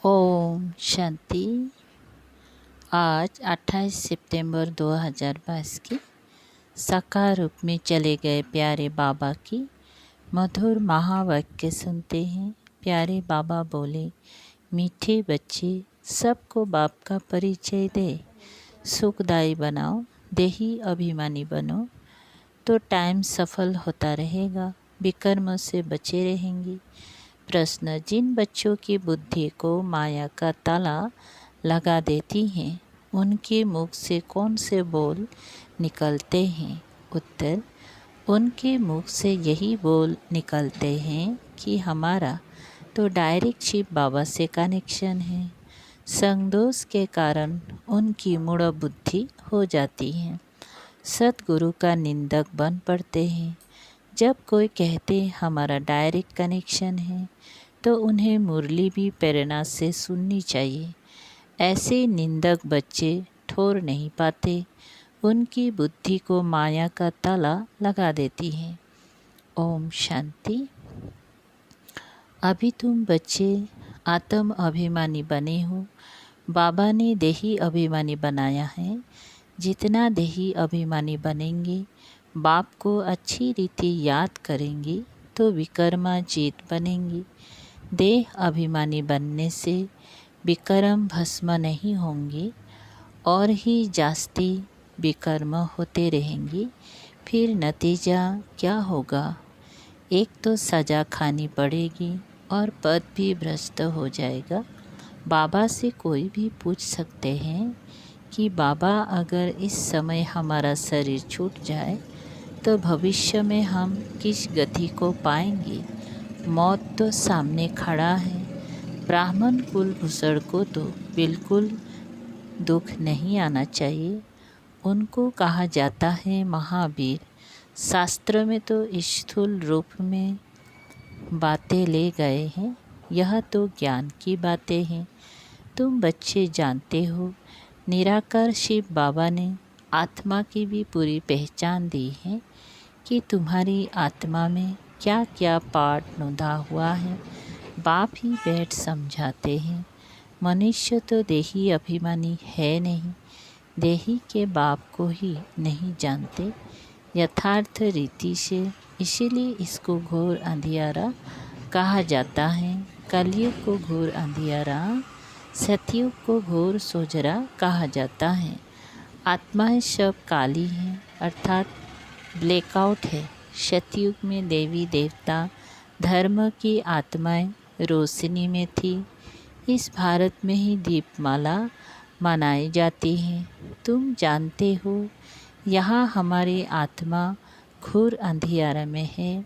ओम शांति। आज 28 सितंबर 2022 की साकार रूप में चले गए प्यारे बाबा की मधुर महावाक्य सुनते हैं। प्यारे बाबा बोले, मीठे बच्चे, सबको बाप का परिचय दे, सुखदायी बनाओ, देही अभिमानी बनो तो टाइम सफल होता रहेगा, विकर्म से बचे रहेंगे। प्रश्न, जिन बच्चों की बुद्धि को माया का ताला लगा देती हैं, उनके मुख से कौन से बोल निकलते हैं? उत्तर, उनके मुख से यही बोल निकलते हैं कि हमारा तो डायरेक्ट शिव बाबा से कनेक्शन है। संगदोष के कारण उनकी मूढ़ बुद्धि हो जाती है, सतगुरु का निंदक बन पड़ते हैं। जब कोई कहते हमारा डायरेक्ट कनेक्शन है तो उन्हें मुरली भी प्रेरणा से सुननी चाहिए। ऐसे निंदक बच्चे ठोर नहीं पाते, उनकी बुद्धि को माया का ताला लगा देती है। ओम शांति। अभी तुम बच्चे आत्म अभिमानी बने हो, बाबा ने देही अभिमानी बनाया है। जितना देही अभिमानी बनेंगे, बाप को अच्छी रीति याद करेंगे तो विकर्मा जीत बनेंगी। देह अभिमानी बनने से विकर्म भस्म नहीं होंगे और ही जास्ती विकर्म होते रहेंगे। फिर नतीजा क्या होगा? एक तो सज़ा खानी पड़ेगी और पद भी भ्रष्ट हो जाएगा। बाबा से कोई भी पूछ सकते हैं कि बाबा, अगर इस समय हमारा शरीर छूट जाए तो भविष्य में हम किस गति को पाएंगे? मौत तो सामने खड़ा है। ब्राह्मण कुलभूषण को तो बिल्कुल दुख नहीं आना चाहिए। उनको कहा जाता है महावीर। शास्त्र में तो स्थूल रूप में बातें ले गए हैं, यह तो ज्ञान की बातें हैं। तुम बच्चे जानते हो, निराकार शिव बाबा ने आत्मा की भी पूरी पहचान दी है कि तुम्हारी आत्मा में क्या क्या पार्ट नुदा हुआ है। बाप ही बैठ समझाते हैं। मनुष्य तो देही अभिमानी है नहीं, देही के बाप को ही नहीं जानते यथार्थ रीति से, इसीलिए इसको घोर अंधियारा कहा जाता है। कलयुग को घोर अंधियारा, सतयुग को घोर सोजरा कहा जाता है। आत्माएं सब काली हैं, अर्थात ब्लैकआउट है। सतयुग में देवी देवता धर्म की आत्माएं रोशनी में थी। इस भारत में ही दीपमाला मनाई जाती है। तुम जानते हो, यहाँ हमारी आत्मा घोर अंधियारा में है,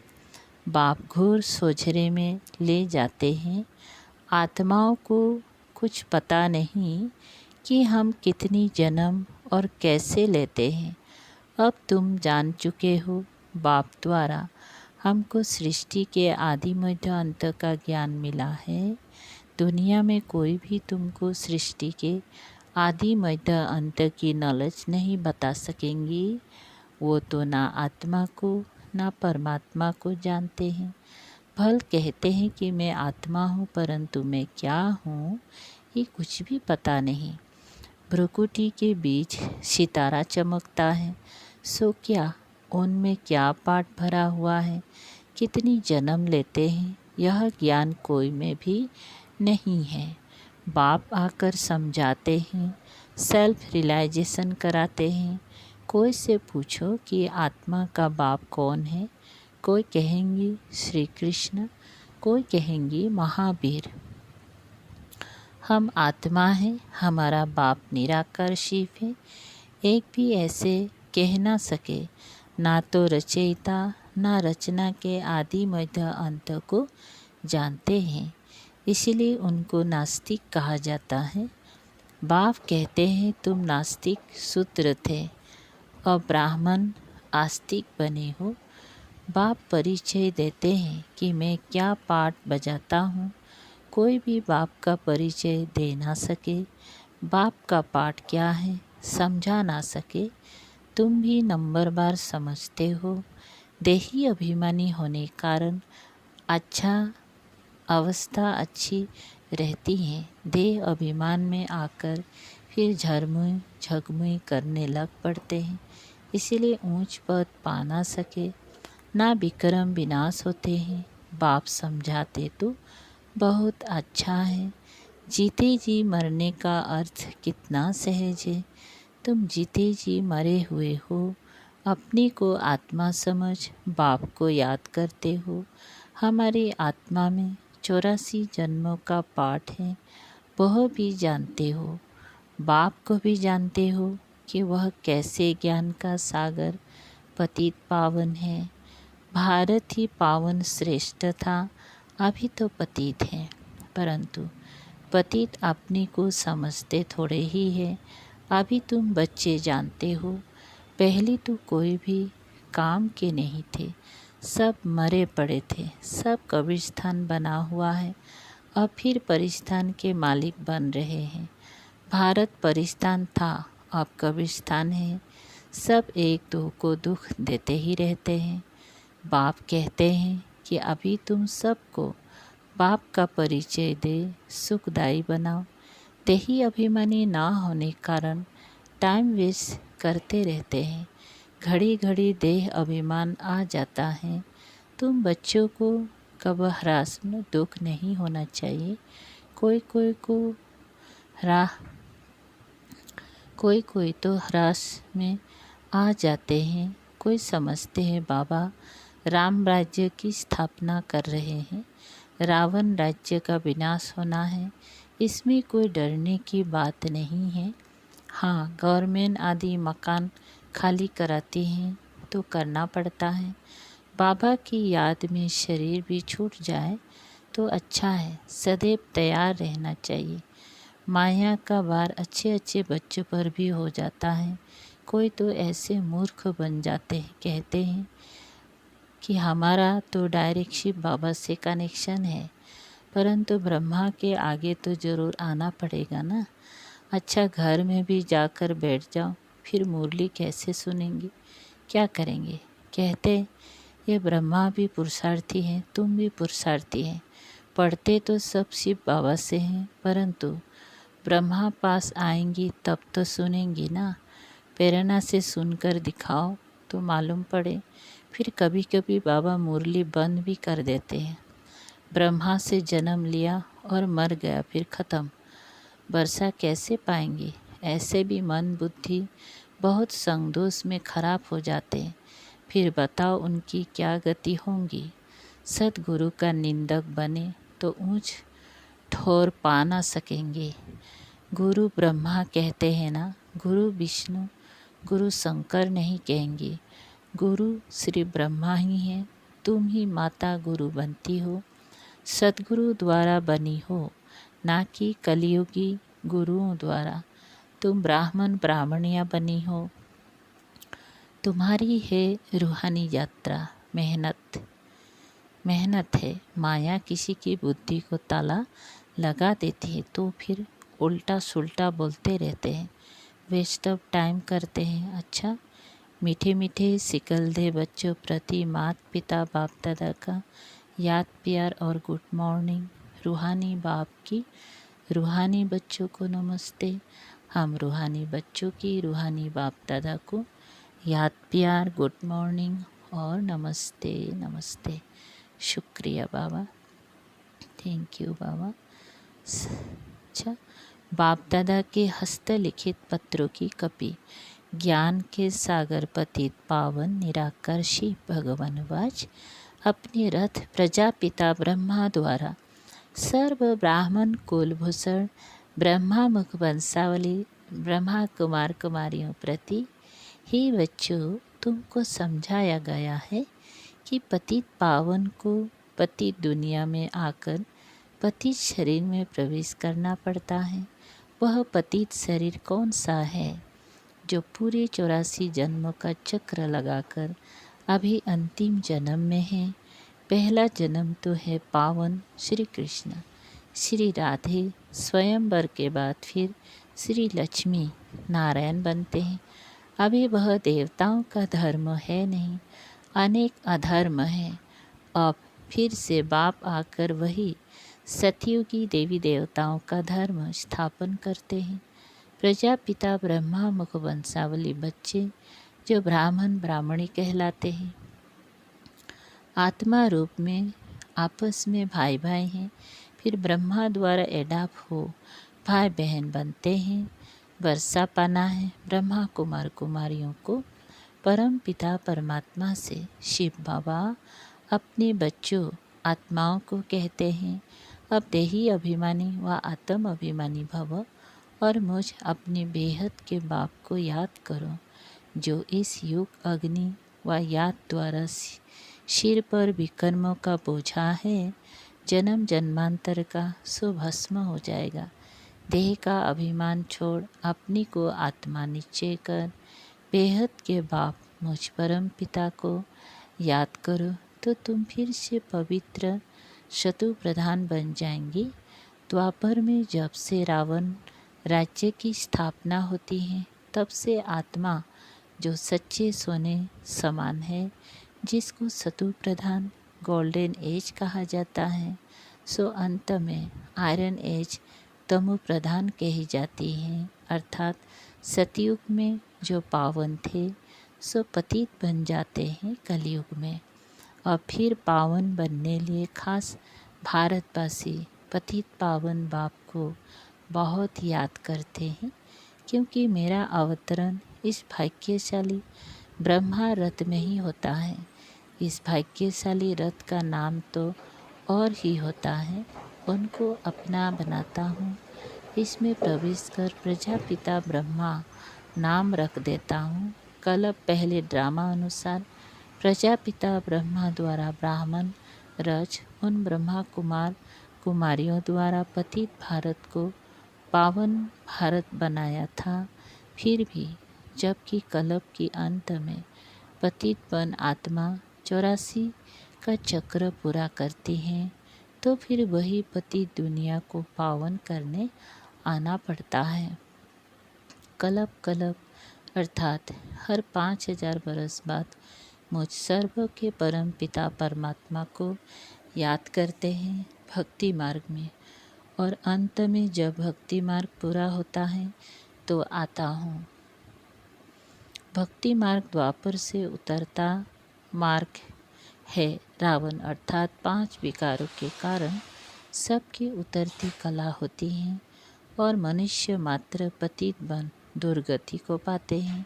बाप घोर सोझरे में ले जाते हैं। आत्माओं को कुछ पता नहीं कि हम कितनी जन्म और कैसे लेते हैं। अब तुम जान चुके हो, बाप द्वारा हमको सृष्टि के आदि मध्य अंत का ज्ञान मिला है। दुनिया में कोई भी तुमको सृष्टि के आदि मध्य अंत की नॉलेज नहीं बता सकेंगी। वो तो ना आत्मा को ना परमात्मा को जानते हैं। भल कहते हैं कि मैं आत्मा हूँ, परंतु मैं क्या हूँ ये कुछ भी पता नहीं। भ्रुकुटी के बीच सितारा चमकता है, सो क्या उनमें क्या पाठ भरा हुआ है? कितनी जन्म लेते हैं, यह ज्ञान कोई में भी नहीं है। बाप आकर समझाते हैं, सेल्फ रियलाइजेशन कराते हैं। कोई से पूछो कि आत्मा का बाप कौन है, कोई कहेंगी श्री कृष्ण, कोई कहेंगी महावीर। हम आत्मा हैं, हमारा बाप निराकार शिव है। एक भी ऐसे कह ना सके, ना तो रचयिता ना रचना के आदि मध्य अंत को जानते हैं, इसलिए उनको नास्तिक कहा जाता है। बाप कहते हैं तुम नास्तिक सूत्र थे और ब्राह्मण आस्तिक बने हो। बाप परिचय देते हैं कि मैं क्या पाठ बजाता हूँ। कोई भी बाप का परिचय दे ना सके, बाप का पाठ क्या है समझा ना सके। तुम भी नंबरवार समझते हो। देही अभिमानी होने कारण अच्छा अवस्था अच्छी रहती हैं, देह अभिमान में आकर फिर झरमुई झगमुई करने लग पड़ते हैं। इसीलिए ऊंच पद पा ना सके, ना विक्रम विनाश होते हैं। बाप समझाते तो बहुत अच्छा है, जीते जी मरने का अर्थ कितना सहज है। तुम जीते जी मरे हुए हो, अपने को आत्मा समझ बाप को याद करते हो। हमारी आत्मा में 84 जन्मों का पाठ है, वह भी जानते हो। बाप को भी जानते हो कि वह कैसे ज्ञान का सागर पतित पावन है। भारत ही पावन श्रेष्ठ था, अभी तो पतित है, परंतु पतित अपने को समझते थोड़े ही है। अभी तुम बच्चे जानते हो, पहले तो कोई भी काम के नहीं थे, सब मरे पड़े थे, सब कब्रिस्तान बना हुआ है। अब फिर परिस्तान के मालिक बन रहे हैं। भारत परिस्तान था, अब कब्रिस्तान है। सब एक दो को दुख देते ही रहते हैं। बाप कहते हैं कि अभी तुम सबको बाप का परिचय दे सुखदायी बनाओ। देही अभिमानी ना होने कारण टाइम वेस्ट करते रहते हैं। घड़ी घड़ी देह अभिमान आ जाता है। तुम बच्चों को कब हरास में दुख नहीं होना चाहिए। कोई कोई तो हरास में आ जाते हैं। कोई समझते हैं बाबा राम राज्य की स्थापना कर रहे हैं, रावण राज्य का विनाश होना है, इसमें कोई डरने की बात नहीं है। हाँ, गवर्नमेंट आदि मकान खाली कराती हैं तो करना पड़ता है। बाबा की याद में शरीर भी छूट जाए तो अच्छा है, सदैव तैयार रहना चाहिए। माया का वार अच्छे अच्छे बच्चों पर भी हो जाता है। कोई तो ऐसे मूर्ख बन जाते हैं, कहते हैं कि हमारा तो डायरेक्ट शिव बाबा से कनेक्शन है, परंतु ब्रह्मा के आगे तो ज़रूर आना पड़ेगा ना। अच्छा, घर में भी जाकर बैठ जाओ, फिर मुरली कैसे सुनेंगे, क्या करेंगे। कहते ये ब्रह्मा भी पुरुषार्थी हैं, तुम भी पुरुषार्थी हैं। पढ़ते तो सब शिव बाबा से हैं, परंतु ब्रह्मा पास आएंगी तब तो सुनेंगी ना। प्रेरणा से सुनकर दिखाओ तो मालूम पड़े। फिर कभी कभी बाबा मुरली बंद भी कर देते हैं। ब्रह्मा से जन्म लिया और मर गया, फिर ख़त्म, वर्षा कैसे पाएंगे। ऐसे भी मन बुद्धि बहुत संगदोष में खराब हो जाते हैं। फिर बताओ उनकी क्या गति होंगी। सतगुरु का निंदक बने तो ऊंच ठोर पा ना सकेंगे। गुरु ब्रह्मा कहते हैं ना, गुरु विष्णु गुरु शंकर नहीं कहेंगे। गुरु श्री ब्रह्मा ही है, तुम ही माता गुरु बनती हो। सतगुरु द्वारा बनी हो, ना कि कलियुगी गुरुओं द्वारा। तुम ब्राह्मण ब्राह्मणियाँ बनी हो। तुम्हारी है रूहानी यात्रा, मेहनत है। माया किसी की बुद्धि को ताला लगा देती है तो फिर उल्टा सुल्टा बोलते रहते हैं, वेस्ट ऑफ टाइम करते हैं। अच्छा, मीठे मीठे सिकल दे बच्चों प्रति माता पिता बाप दादा का याद प्यार और गुड मॉर्निंग। रूहानी बाप की रूहानी बच्चों को नमस्ते। हम रूहानी बच्चों की रूहानी बाप दादा को याद प्यार गुड मॉर्निंग और नमस्ते नमस्ते। शुक्रिया बाबा, थैंक यू बाबा। अच्छा, बाप दादा के हस्तलिखित पत्रों की कॉपी। ज्ञान के सागर पतित पावन निराकार शिव भगवान वाच अपने रथ प्रजापिता ब्रह्मा द्वारा सर्व ब्राह्मण कुलभूषण ब्रह्मा मुख वंशावली ब्रह्मा कुमार कुमारियों प्रति ही बच्चों, तुमको समझाया गया है कि पतित पावन को पतित दुनिया में आकर पतित शरीर में प्रवेश करना पड़ता है। वह पतित शरीर कौन सा है जो पूरे 84 जन्मों का चक्र लगाकर अभी अंतिम जन्म में है। पहला जन्म तो है पावन श्री कृष्ण श्री राधे, स्वयंवर के बाद फिर श्री लक्ष्मी नारायण बनते हैं। अभी वह देवताओं का धर्म है नहीं, अनेक अधर्म है। अब फिर से बाप आकर वही सतयुगी देवी देवताओं का धर्म स्थापन करते हैं। प्रजापिता ब्रह्मा मुख वंशावली बच्चे जो ब्राह्मण ब्राह्मणी कहलाते हैं, आत्मा रूप में आपस में भाई भाई हैं। फिर ब्रह्मा द्वारा एडाप हो भाई बहन बनते हैं। वर्षा पाना है ब्रह्मा कुमार कुमारियों को परम पिता परमात्मा से शिव बाबा अपने बच्चों आत्माओं को कहते हैं, अब देही अभिमानी व आत्म अभिमानी भव और मुझ अपने बेहद के बाप को याद करो, जो इस युग अग्नि व याद द्वारा सिर पर विकर्मों का बोझा है। जन्म जन्मांतर का सो भस्म हो जाएगा। देह का अभिमान छोड़ अपनी को आत्मा निश्चय कर बेहद के बाप मुझ परम पिता को याद करो, तो तुम फिर से पवित्र शत्रु प्रधान बन जाएंगे। द्वापर में जब से रावण राज्य की स्थापना होती है, तब से आत्मा जो सच्चे सोने समान है, जिसको शत्रु प्रधान गोल्डन एज कहा जाता है, सो अंत में आयरन एज तमो प्रधान कही जाती है। अर्थात सतयुग में जो पावन थे सो पतित बन जाते हैं कलयुग में, और फिर पावन बनने लिए खास भारतवासी पतित पावन बाप को बहुत याद करते हैं, क्योंकि मेरा अवतरण इस भाग्यशाली ब्रह्मा रथ में ही होता है। इस भाग्यशाली रथ का नाम तो और ही होता है, उनको अपना बनाता हूँ। इसमें प्रवेश कर प्रजापिता ब्रह्मा नाम रख देता हूँ। कल पहले ड्रामा अनुसार प्रजापिता ब्रह्मा द्वारा ब्राह्मण रज उन ब्रह्मा कुमार कुमारियों द्वारा पतित भारत को पावन भारत बनाया था। फिर भी जबकि कल्प के अंत में पतितपन आत्मा 84 का चक्र पूरा करती है, तो फिर वही पतित दुनिया को पावन करने आना पड़ता है। कल्प अर्थात हर 5000 बरस बाद मुझ सर्व के परम पिता परमात्मा को याद करते हैं भक्ति मार्ग में, और अंत में जब भक्ति मार्ग पूरा होता है तो आता हूँ। भक्ति मार्ग द्वापर से उतरता मार्ग है। रावण अर्थात 5 विकारों के कारण सबकी उतरती कला होती है, और मनुष्य मात्र पतित बन दुर्गति को पाते हैं।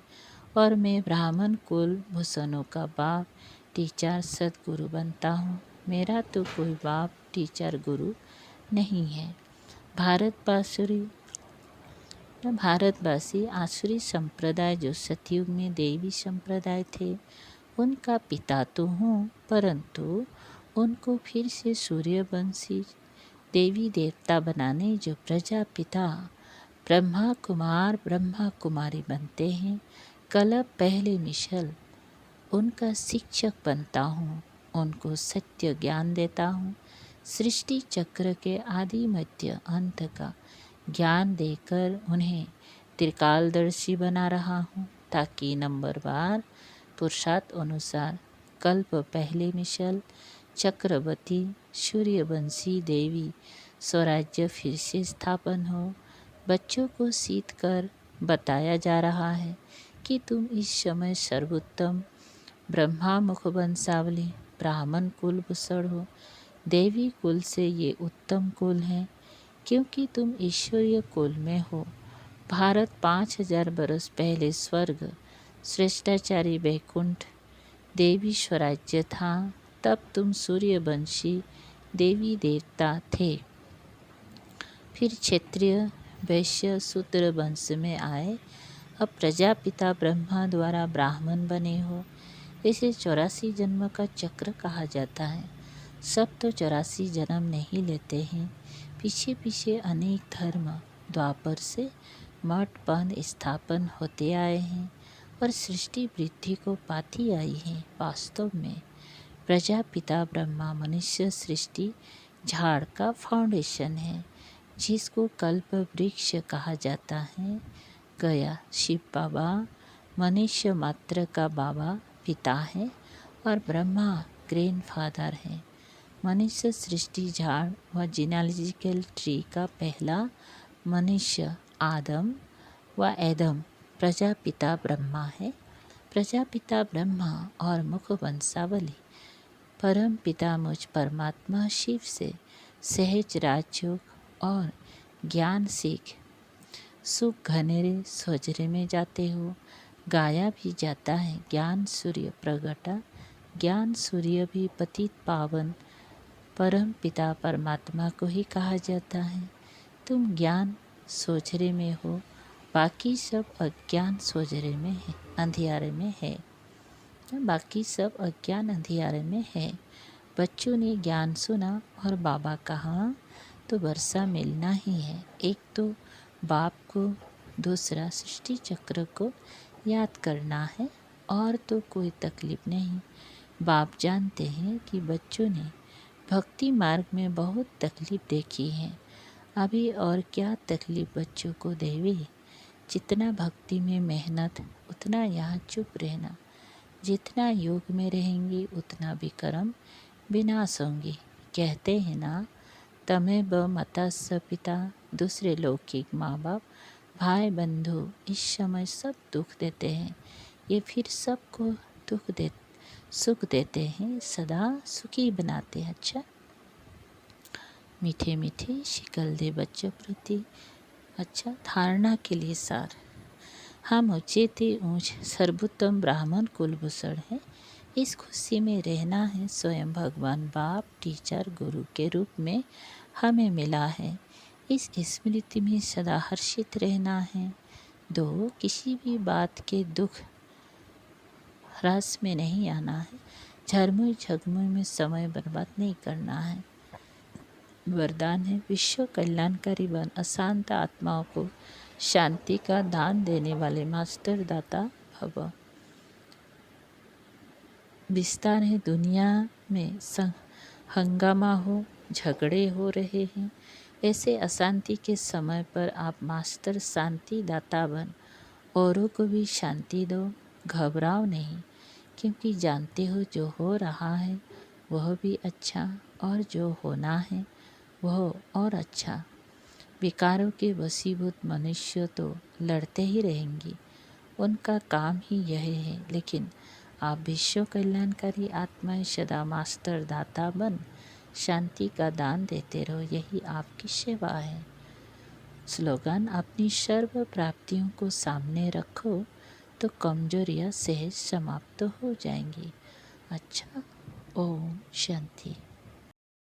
और मैं ब्राह्मण कुल भूषणों का बाप टीचर सदगुरु बनता हूँ। मेरा तो कोई बाप टीचर गुरु नहीं है। भारतवासी आसुरी संप्रदाय जो सतयुग में देवी संप्रदाय थे, उनका पिता तो हूँ, परंतु उनको फिर से सूर्यवंशी देवी देवता बनाने जो प्रजापिता ब्रह्मा कुमार ब्रह्मा कुमारी बनते हैं, कल्प पहले मिशल उनका शिक्षक बनता हूँ। उनको सत्य ज्ञान देता हूँ। सृष्टि चक्र के आदि मध्य अंत का ज्ञान देकर उन्हें त्रिकालदर्शी बना रहा हूँ, ताकि नंबरवार पुरुषार्थ अनुसार कल्प पहले मिशल चक्रवर्ती सूर्यवंशी देवी स्वराज्य फिर से स्थापन हो। बच्चों को सीत कर बताया जा रहा है कि तुम इस समय सर्वोत्तम ब्रह्मा मुख वंशावली ब्राह्मण कुल भूषण हो। देवी कुल से ये उत्तम कुल है, क्योंकि तुम ईश्वरीय कुल में हो। भारत 5000 बरस पहले स्वर्ग श्रेष्ठाचारी वैकुंठ देवी स्वराज्य था, तब तुम सूर्यवंशी देवी देवता थे। फिर क्षत्रिय वैश्य शूद्र वंश में आए। अब प्रजापिता ब्रह्मा द्वारा ब्राह्मण बने हो। इसे 84 जन्म का चक्र कहा जाता है। सब तो 84 जन्म नहीं लेते हैं, पीछे पीछे अनेक धर्म द्वापर से मठ पंथ स्थापन होते आए हैं, और सृष्टि वृद्धि को पाती आई है। वास्तव में प्रजापिता ब्रह्मा मनुष्य सृष्टि झाड़ का फाउंडेशन है, जिसको कल्प वृक्ष कहा जाता है। गया शिव बाबा मनुष्य मात्र का बाबा पिता है, और ब्रह्मा ग्रैंडफादर है। मनुष्य सृष्टि झाड़ व जीनोलॉजिकल ट्री का पहला मनुष्य आदम व एदम प्रजापिता ब्रह्मा है। प्रजापिता ब्रह्मा और मुख वंशावली परम पिता मुझ परमात्मा शिव से सहज राजयोग और ज्ञान सीख सुख घनेरे सोजरे में जाते हो। गाया भी जाता है ज्ञान सूर्य प्रगटा, ज्ञान सूर्य भी पतित पावन परम पिता परमात्मा को ही कहा जाता है। तुम ज्ञान सोजरे में हो, बाकी सब अज्ञान सोजरे में है, अंधियारे में है। बाकी सब अज्ञान अंधियारे में है। बच्चों ने ज्ञान सुना और बाबा कहा तो वर्षा मिलना ही है। एक तो बाप को, दूसरा सृष्टि चक्र को याद करना है और तो कोई तकलीफ नहीं। बाप जानते हैं कि बच्चों ने भक्ति मार्ग में बहुत तकलीफ देखी है। अभी और क्या तकलीफ बच्चों को देवे। जितना भक्ति में मेहनत उतना यहाँ चुप रहना। जितना योग में रहेंगे उतना विक्रम विनाश होंगे। कहते हैं ना, तमें ब मत्स्य पिता, दूसरे लौकिक माँ बाप, भाई बंधु इस समय सब दुख देते हैं। ये फिर सबको सुख देते हैं, सदा सुखी बनाते हैं। अच्छा, मीठे मीठे शिकल दे बच्चों प्रति। अच्छा, धारणा के लिए सार। हम ऊँचे थे ऊँच सर्वोत्तम ब्राह्मण कुलभूषण है। इस खुशी में रहना है। स्वयं भगवान बाप टीचर गुरु के रूप में हमें मिला है। इस स्मृति में सदा हर्षित रहना है। दो, किसी भी बात के दुख रस में नहीं आना है। झरमुई झगमुई में समय बर्बाद नहीं करना है। वरदान है, विश्व कल्याणकारी बन, अशांत आत्माओं को शांति का दान देने वाले मास्टर दाता भव। विस्तार है, दुनिया में हंगामा हो, झगड़े हो रहे हैं। ऐसे अशांति के समय पर आप मास्टर शांति दाता बन औरों को भी शांति दो। घबराओ नहीं, क्योंकि जानते हो जो हो रहा है वह भी अच्छा और जो होना है वह और अच्छा। विकारों के वशीभूत मनुष्य तो लड़ते ही रहेंगे, उनका काम ही यह है। लेकिन आप विश्व कल्याणकारी आत्माएं सदा मास्टर दाता बन शांति का दान देते रहो, यही आपकी सेवा है। स्लोगन, अपनी सर्व प्राप्तियों को सामने रखो तो कमजोरियां सहज समाप्त हो जाएंगी। अच्छा, ओम शांति।